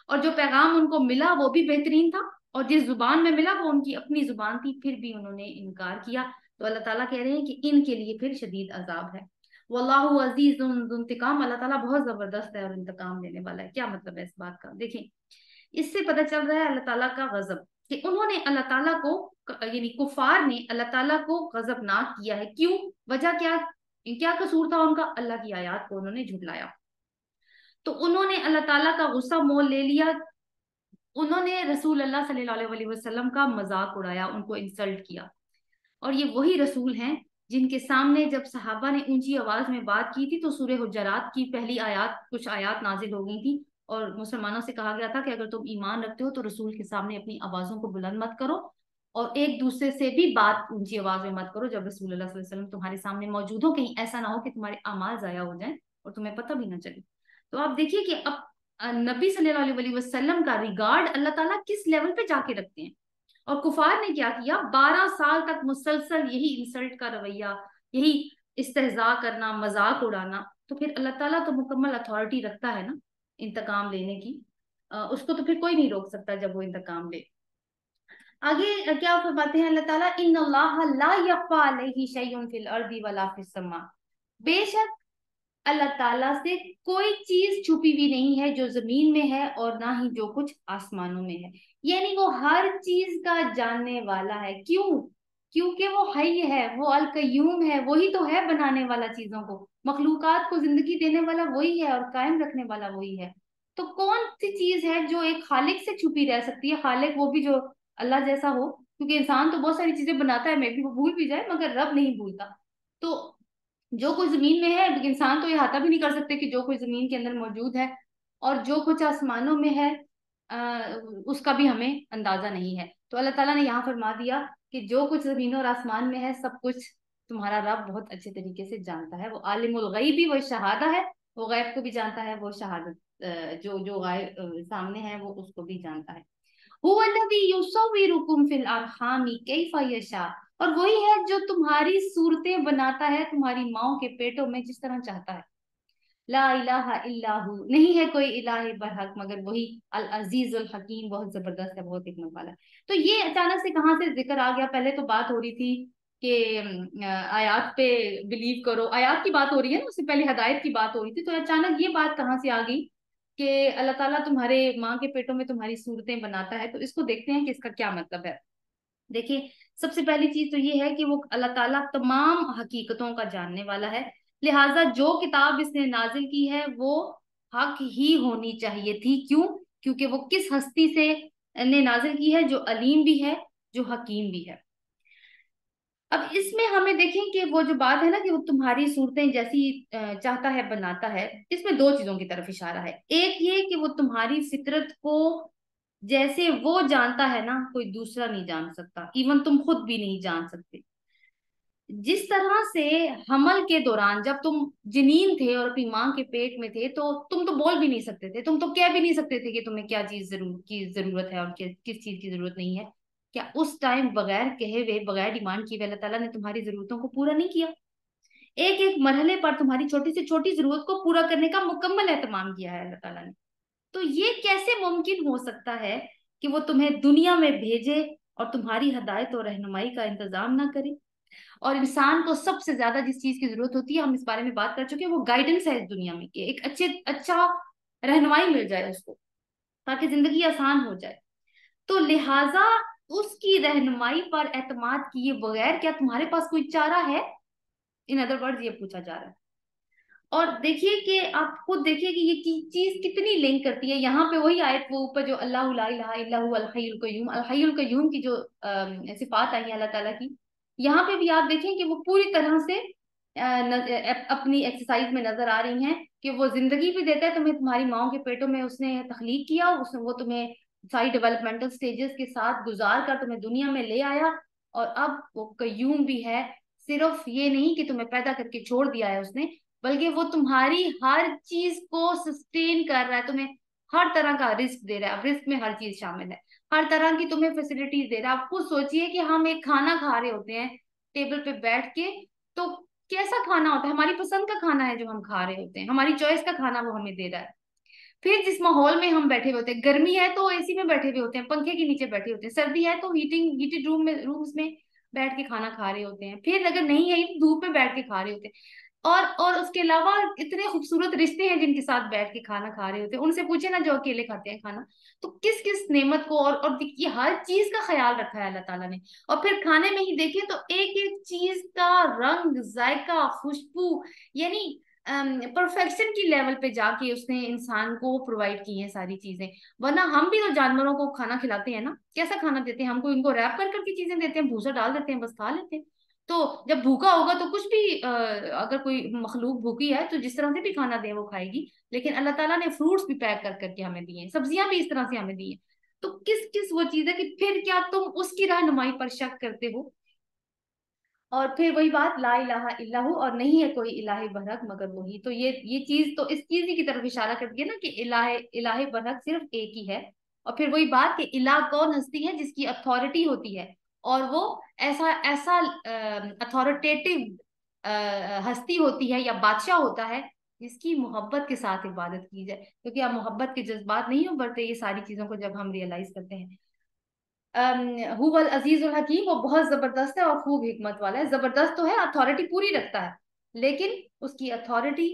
और जो पैगाम उनको मिला वो भी बेहतरीन था, और जिस जुबान में मिला वो उनकी अपनी जुबान थी, फिर भी उन्होंने इनकार किया। तो अल्लाह ताला कह रहे हैं कि इनके लिए फिर शदीद अजाब है। वल्लाहु अजीजुन ज़ु इंतकाम, अल्लाह ताला बहुत जबरदस्त है और इंतकाम लेने वाला है। क्या मतलब है इस बात का? देखें, इससे पता चल रहा है अल्लाह ताला का गजब, कि उन्होंने अल्लाह ताला को, यानी कुफार ने अल्लाह ताला को गजबनाक किया है। क्यों? वजह क्या? क्या कसूर था उनका? अल्लाह की आयत को उन्होंने झुटलाया। तो उन्होंने अल्लाह ताला का गुस्सा मोल ले लिया। उन्होंने रसूल अल्लाह सल्लल्लाहु अलैहि वसल्लम का मजाक उड़ाया, उनको इंसल्ट किया। और ये वही रसूल हैं जिनके सामने जब सहाबा ने ऊंची आवाज में बात की थी, तो सूरह हुजरात की पहली आयत, कुछ आयत नाजिल हो गई थी, और मुसलमानों से कहा गया था कि अगर तुम ईमान रखते हो तो रसूल के सामने अपनी आवाजों को बुलंद मत करो, और एक दूसरे से भी बात ऊंची आवाज में मत करो जब रसूल अल्लाह सल्लल्लाहु अलैहि वसल्लम तुम्हारे सामने मौजूद हो, कहीं ऐसा ना हो कि तुम्हारे अमाल जाया हो जाए और तुम्हें पता भी ना चले। तो आप देखिए कि अब नबी सल्लल्लाहु अलैहि वसल्लम का रिगार्ड अल्लाह ताला किस लेवल पे जाके रखते हैं। और कुफार ने क्या किया? 12 साल तक मुसलसल यही इंसल्ट का रवैया, यही इस्तेहजा करना, मजाक उड़ाना। तो फिर अल्लाह ताला तो मुकम्मल अथॉरिटी रखता है ना इंतकाम लेने की, उसको तो फिर कोई नहीं रोक सकता जब वो इंतकाम ले। आगे क्या फरमाते हैं अल्लाह ताला? इन्नल्लाह ला यख्फा अलैहि शैउन फिल अर्दी वला फिस समा, बेशक अल्लाह ताला से कोई चीज छुपी हुई नहीं है जो जमीन में है और ना ही जो कुछ आसमानों में है। यानी वो हर चीज का जानने वाला है। क्यों? क्योंकि वो हई है, वो अल कय्यूम है, वही तो है बनाने वाला चीजों को, मखलूकात को जिंदगी देने वाला वही है और कायम रखने वाला वही है। तो कौन सी चीज है जो एक खालिक से छुपी रह सकती है, खालिक वो भी जो अल्लाह जैसा हो, क्योंकि इंसान तो बहुत सारी चीजें बनाता है, मे भी वो भूल भी जाए, मगर रब नहीं भूलता। तो जो कुछ जमीन में है, इंसान तो ये अहाता भी नहीं कर सकते कि जो कुछ जमीन के अंदर मौजूद है, और जो कुछ आसमानों में है उसका भी हमें अंदाजा नहीं है। तो अल्लाह ताला ने यहाँ फरमा दिया कि जो कुछ जमीन और आसमान में है सब कुछ तुम्हारा रब बहुत अच्छे तरीके से जानता है। वो आलिमुल गैबी व शहादा है, वो गैब को भी जानता है, वो शहादत जो जो गायब सामने है वो उसको भी जानता है। हुवल्लज़ी युसव्विरुकुम फिल अरहामी कैफा यशा, और वही है जो तुम्हारी सूरतें बनाता है तुम्हारी माओ के पेटों में जिस तरह चाहता है। ला इलाहा इल्लाहु, नहीं है कोई इलाही बरहक मगर वही, अल अजीज उल हकीम, बहुत जबरदस्त है, बहुत हिकमत वाला है। तो ये अचानक से कहाँ से जिक्र आ गया? पहले तो बात हो रही थी कि आयात पे बिलीव करो, आयात की बात हो रही है ना, उससे पहले हदायत की बात हो रही थी, तो अचानक ये बात कहाँ से आ गई कि अल्लाह ताला तुम्हारे माँ के पेटों में तुम्हारी सूरतें बनाता है? तो इसको देखते हैं कि इसका क्या मतलब है। देखिए, सबसे पहली चीज तो ये है कि वो अल्लाह ताला तमाम हकीकतों का जानने वाला है, लिहाजा जो किताब इसने नाजिल की है वो हक ही होनी चाहिए थी। क्यों? क्योंकि वो किस हस्ती से ने नाजिल की है, जो अलीम भी है, जो हकीम भी है। अब इसमें हमें देखें कि वो जो बात है ना कि वो तुम्हारी सूरतें जैसी चाहता है बनाता है, इसमें दो चीजों की तरफ इशारा है। एक ये कि वो तुम्हारी फितरत को जैसे वो जानता है ना, कोई दूसरा नहीं जान सकता, इवन तुम खुद भी नहीं जान सकते। जिस तरह से हमल के दौरान जब तुम जनीन थे और अपनी माँ के पेट में थे, तो तुम तो बोल भी नहीं सकते थे, तुम तो कह भी नहीं सकते थे कि तुम्हें क्या चीज जरूरत है और किस चीज की जरूरत नहीं है। क्या उस टाइम बगैर कहे हुए, बगैर डिमांड किए हुए अल्लाह ताला ने तुम्हारी जरूरतों को पूरा नहीं किया? एक एक मरहले पर तुम्हारी छोटी से छोटी जरूरत को पूरा करने का मुकम्मल एहतमाम किया है अल्लाह ताला ने। तो ये कैसे मुमकिन हो सकता है कि वो तुम्हें दुनिया में भेजे और तुम्हारी हदायत और रहनुमाई का इंतजाम ना करे? और इंसान को सबसे ज्यादा जिस चीज की जरूरत होती है, हम इस बारे में बात कर चुके हैं, वो गाइडेंस है इस दुनिया में, कि एक अच्छा रहनुमाई मिल जाए उसको, ताकि जिंदगी आसान हो जाए। तो लिहाजा उसकी रहनुमाई पर एतमाद किए बगैर क्या तुम्हारे पास कोई चारा है? इन अदर वर्ड्स ये पूछा जा रहा है। और देखिए कि आप खुद देखिए कि ये चीज कितनी लिंक करती है। यहाँ पे वही आयत, वो ऊपर जो अल्लाह ला इलाहा इल्ला हु अल हय्युल कय्यूम, अल हय्युल कय्यूम की जो सिफात आई है अल्लाह ताला की, यहाँ पे भी आप देखें कि वो पूरी तरह से अपनी एक्सरसाइज में नजर आ रही हैं कि वो जिंदगी भी देता है तुम्हें, तुम्हारी माओ के पेटों में उसने तखलीक किया, उसने वो तुम्हें सारी डेवलपमेंटल स्टेजेस के साथ गुजार कर तुम्हें दुनिया में ले आया, और अब वो कय्यूम भी है। सिर्फ ये नहीं कि तुम्हें पैदा करके छोड़ दिया है उसने, बल्कि वो तुम्हारी हर चीज को सस्टेन कर रहा है, तुम्हें हर तरह का रिस्क दे रहा है। अब रिस्क में हर चीज शामिल है, हर तरह की तुम्हें फैसिलिटीज दे रहा है। आप खुद सोचिए कि हम एक खाना खा रहे होते हैं टेबल पे बैठ के, तो कैसा खाना होता है? हमारी पसंद का खाना है जो हम खा रहे होते हैं, हमारी चॉइस का खाना वो हमें दे रहा है। फिर जिस माहौल में हम बैठे हुए होते हैं, गर्मी है तो एसी में बैठे हुए होते हैं, पंखे के नीचे बैठे होते हैं, सर्दी है तो हीटेड रूम्स में बैठ के खाना खा रहे होते हैं, फिर अगर नहीं है तो धूप में बैठ के खा रहे होते हैं। और उसके अलावा इतने खूबसूरत रिश्ते हैं जिनके साथ बैठ के खाना खा रहे होते हैं, उनसे पूछे ना जो अकेले खाते हैं खाना। तो किस किस नेमत को और देखिए हर चीज का ख्याल रखा है अल्लाह ताला ने। और फिर खाने में ही देखिए तो एक एक चीज का रंग, जायका, खुशबू, यानी परफेक्शन की लेवल पे जाके उसने इंसान को प्रोवाइड की है सारी चीजें। वरना हम भी तो जानवरों को खाना खिलाते हैं ना, कैसा खाना देते हैं? हमको इनको रैप कर करके चीजें देते हैं, भूसा डाल देते हैं, बस खा लेते हैं। तो जब भूखा होगा तो कुछ भी अगर कोई मखलूक भूखी है तो जिस तरह से भी खाना दे वो खाएगी। लेकिन अल्लाह ताला ने फ्रूट्स भी पैक कर करके हमें दिए हैं, सब्जियां भी इस तरह से हमें दी हैं। तो किस किस वो चीज है कि फिर क्या तुम उसकी रहनुमाई पर शक करते हो? और फिर वही बात, ला इलाहा इल्लहु, और नहीं है कोई इलाही बरहक मगर वही। तो ये चीज तो इस चीज ही की तरफ इशारा करती है ना कि इलाहे इलाही बरहक सिर्फ एक ही है। और फिर वही बात कि इलाह कौन हस्ती है जिसकी अथॉरिटी होती है, और वो ऐसा ऐसा अथॉरिटेटिव हस्ती होती है या बादशाह होता है जिसकी मोहब्बत के साथ इबादत की जाए। क्योंकि आप मोहब्बत के जज्बात नहीं उभरते ये सारी चीजों को जब हम रियलाइज करते हैं। हुवल अजीजुल हकीम, वो बहुत जबरदस्त है और खूब हिकमत वाला है। जबरदस्त तो है, अथॉरिटी पूरी रखता है, लेकिन उसकी अथॉरिटी,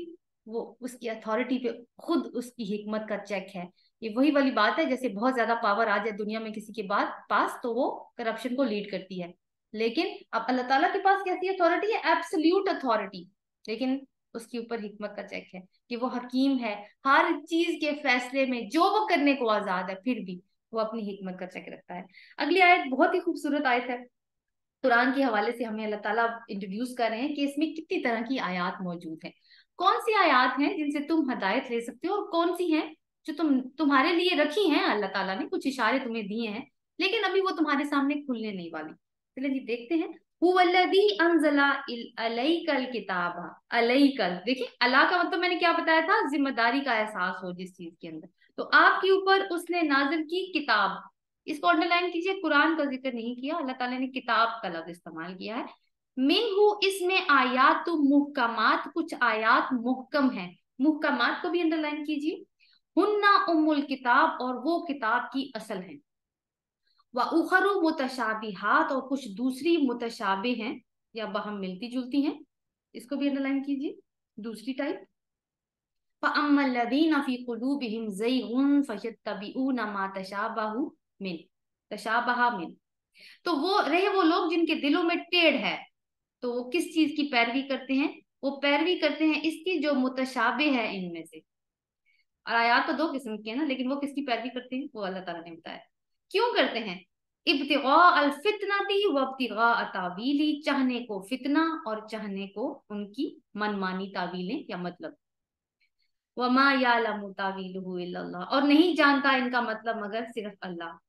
वो उसकी अथॉरिटी पे खुद उसकी हिकमत का चेक है। ये वही वाली बात है, जैसे बहुत ज्यादा पावर आ जाए दुनिया में किसी के बाद पास तो वो करप्शन को लीड करती है। लेकिन अब अल्लाह ताला के पास कैसी अथॉरिटी है? Absolute authority. लेकिन उसके ऊपर हिकमत का चेक है कि वो हकीम है, हर चीज के फैसले में जो वो करने को आजाद है, फिर भी वो अपनी हिकमत का चेक रखता है। अगली आयत बहुत ही खूबसूरत आयत है, कुरान के हवाले से हमें अल्लाह ताला इंट्रोड्यूस कर रहे हैं कि इसमें कितनी तरह की आयत मौजूद है। कौन सी आयत हैं जिनसे तुम हिदायत ले सकते हो, और कौन सी हैं जो तुम्हारे लिए रखी हैं, अल्लाह ताला ने कुछ इशारे तुम्हें दिए हैं, लेकिन अभी वो तुम्हारे सामने खुलने नहीं वाली। चलिए जी देखते हैं। हुवल्लज़ी अंज़ला अलैकल किताबा। अलैकल, देखिए अला का मतलब मैंने क्या बताया था, जिम्मेदारी का एहसास हो जिस चीज के अंदर, तो आपके ऊपर उसने नाजिल की किताब। इसको अंडरलाइन कीजिए, कुरान का जिक्र नहीं किया, अल्लाह ताला ने किताब का लफ्ज इस्तेमाल किया है। मिनहु, इसमें आयात तो मुहकमात, कुछ आयात मुहकम है। मुहकमात को भी अंडरलाइन कीजिए। हुन्ना उम्मुल किताब, और वो किताब की असल है। व उखरु मुतशाबिहात, और कुछ दूसरी मुतशाबे हैं या बहम मिलती जुलती हैं, इसको भी अंडरलाइन कीजिए, दूसरी टाइप। फअम्मा लदीना फी कुलूबिहिम ज़ैगुन फयत्तबिऊना मा तशाबहु मिन, तशाबहा मिन, तो वो रहे वो लोग जिनके दिलों में टेढ़ है, तो वो किस चीज की पैरवी करते हैं, वो पैरवी करते हैं इसकी जो मुतशाबे है इनमें से। और आयात तो दो किस्म की है ना, लेकिन वो किसकी पैरवी करते हैं वो अल्लाह ताला ने बताया। क्यों करते हैं? इब्तिगा अल फितनती व इब्तिगा तावीली, चाहने को फितना और चाहने को उनकी मनमानी तावीलें या मतलब। वमा यालमु तावीलुहु इल्लल्लाह, और नहीं जानता इनका मतलब मगर सिर्फ अल्लाह।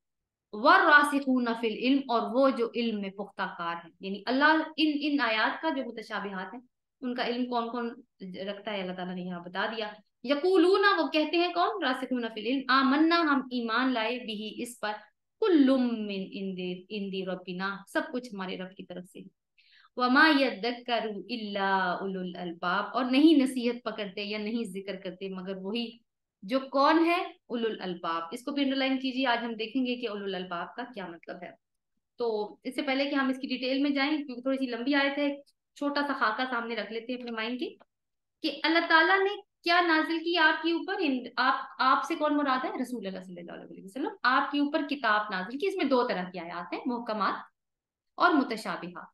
वरासिखून फिल इल्म, और वो जो इल्म में पुख्ता कार है, यानी अल्लाह इन इन आयात का जो मुतशाबिहात है उनका इल्म कौन कौन रखता है अल्लाह ताला ने यहाँ बता दिया। यकूलूना, वो कहते हैं कौन, रासिखून फिल इल्म, आमन्ना, हम ईमान लाए, बिही, इस पर, कुल्लुम मिन इंदी इंदी रब्बिना, सब कुछ हमारे रब की तरफ से। वमा यद्दक्करु इल्ला उलुल अल्बाब, और नहीं नसीहत पकड़ते या नहीं जिक्र करते मगर वही जो कौन है, उलुल अल्बाब। इसको भी अंडरलाइन कीजिए, आज हम देखेंगे कि उलुल अल्बाब का क्या मतलब है। तो इससे पहले कि हम इसकी डिटेल में जाएं, क्योंकि थोड़ी सी लंबी आयत है, एक छोटा सा खाका सामने रख लेते हैं अपने माइंड के, कि अल्लाह ताला ने क्या नाजिल की आपके ऊपर। आप आपसे कौन मुराद है, रसूल अल्लाह सल्लल्लाहु अलैहि वसल्लम, आपके ऊपर किताब नाजिल की। इसमें दो तरह की आयत है, मुहकमात और मुतशाबिहात।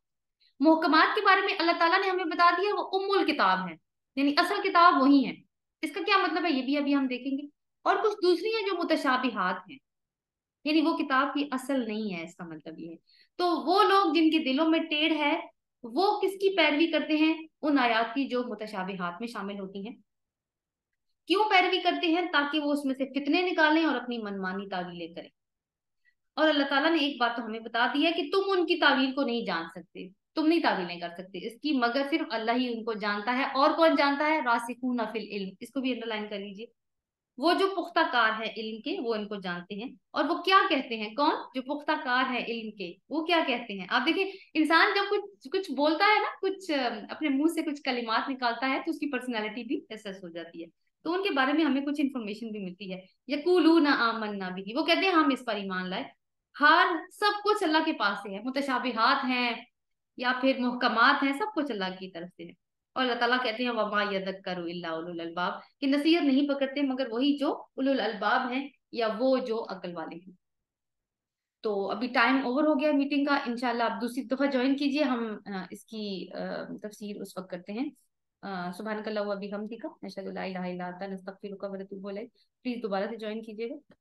मुहकमात के बारे में अल्लाह ताला ने हमें बता दिया वो उम्मुल किताब है, यानी असल किताब वही है। इसका क्या मतलब है ये भी अभी हम देखेंगे। और कुछ दूसरी है जो मुतशाबिहात हैं, यानी वो किताब की असल नहीं है, इसका मतलब ये है। तो वो लोग जिनके दिलों में टेढ़ है, वो किसकी पैरवी करते हैं, उन आयात की जो मुतशाबिहात में शामिल होती हैं। क्यों पैरवी करते हैं? ताकि वो उसमें से फितने निकालें और अपनी मनमानी तावीलें करें। और अल्लाह ताला ने एक बात तो हमें बता दी है कि तुम उनकी तावील को नहीं जान सकते, तुम नहीं तावील नहीं कर सकते इसकी, मगर सिर्फ अल्लाह ही उनको जानता है। और कौन जानता है? रासिखून फिल इल्म, इसको भी अंडरलाइन कर लीजिए। वो जो पुख्ता कार है इल्म के, वो इनको जानते हैं। और वो क्या कहते हैं, कौन जो पुख्ता कार है इल्म के, वो क्या कहते हैं? आप देखिए, इंसान जब कुछ कुछ बोलता है ना, कुछ अपने मुंह से कुछ कलिमात निकालता है, तो उसकी पर्सनैलिटी भी असेस हो जाती है। तो उनके बारे में हमें कुछ इंफॉर्मेशन भी मिलती है। यकूलूना आमन्ना बिही, वो कहते हैं हम इस पर ईमान लाए। हर सब कुछ अल्लाह के पास से है, मुतशाबिहात हैं या फिर मुहकमात हैं, सब कुछ अल्लाह की तरफ से है। और अल्लाह ताला कहते हैं वमा यदक्करु इल्ला उलुल अल्बाब, कि नसीहत नहीं पकड़ते मगर वही जो उलुल अल्बाब हैं, या वो जो अक्ल वाले हैं। तो अभी टाइम ओवर हो गया मीटिंग का, इंशाल्लाह आप दूसरी दफा ज्वाइन कीजिए, हम इसकी तफसीर उस वक्त करते हैं। सुभानकल्लाह व बिहम्दिका, नशहदु ला इलाहा इल्ला अंता, नस्तगफिरुका व नतूबु इलैक। प्लीज दोबारा से ज्वाइन कीजिएगा।